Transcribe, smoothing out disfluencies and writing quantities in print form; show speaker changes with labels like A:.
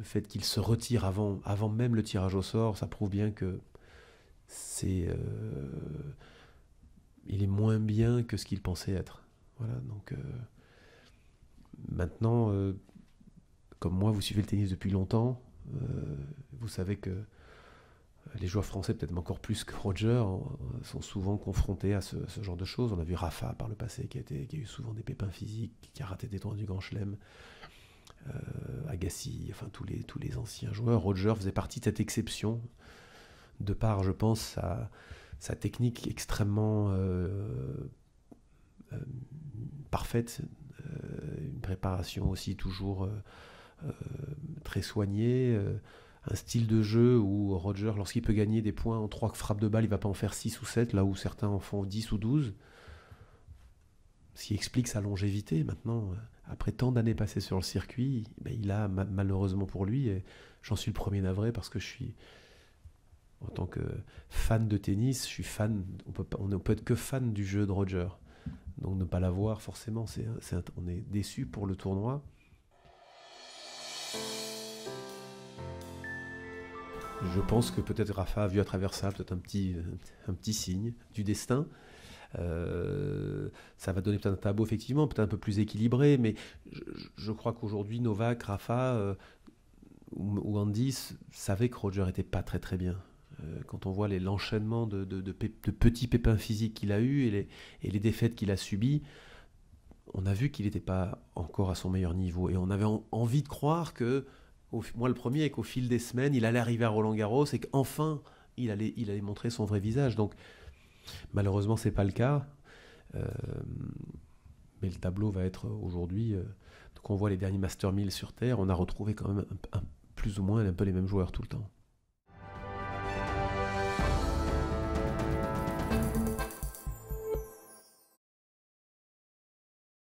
A: fait qu'il se retire avant même le tirage au sort, ça prouve bien que c'est, il est moins bien que ce qu'il pensait être. Voilà, donc maintenant, comme moi, vous suivez le tennis depuis longtemps, vous savez que les joueurs français, peut-être encore plus que Roger, sont souvent confrontés à ce genre de choses. On a vu Rafa par le passé qui a eu souvent des pépins physiques, qui a raté des tournois du Grand Chelem, Agassi, enfin tous les anciens joueurs. Roger faisait partie de cette exception, de par, je pense, sa technique extrêmement euh, parfaite, une préparation aussi toujours euh, très soignée, un style de jeu où Roger, lorsqu'il peut gagner des points en 3 frappes de balle, il ne va pas en faire 6 ou 7, là où certains en font 10 ou 12. Ce qui explique sa longévité maintenant. Après tant d'années passées sur le circuit, ben il a malheureusement pour lui, et j'en suis le premier navré parce que je suis, en tant que fan de tennis, je suis fan, on ne peut être que fan du jeu de Roger. Donc ne pas l'avoir, forcément, on est déçu pour le tournoi. Je pense que peut-être Rafa a vu à travers ça peut-être un petit signe du destin. Ça va donner peut-être un tableau effectivement, peut-être un peu plus équilibré, mais je crois qu'aujourd'hui Novak, Rafa ou Andy savaient que Roger était pas très très bien. Quand on voit l'enchaînement de petits pépins physiques qu'il a eu et les défaites qu'il a subies, on a vu qu'il n'était pas encore à son meilleur niveau. Et on avait envie de croire que, moi le premier, qu'au fil des semaines, il allait arriver à Roland-Garros et qu'enfin, il allait montrer son vrai visage. Donc, malheureusement, ce n'est pas le cas. Euh, mais le tableau va être aujourd'hui. Donc, on voit les derniers Master 1000 sur Terre. On a retrouvé quand même plus ou moins un peu les mêmes joueurs tout le temps.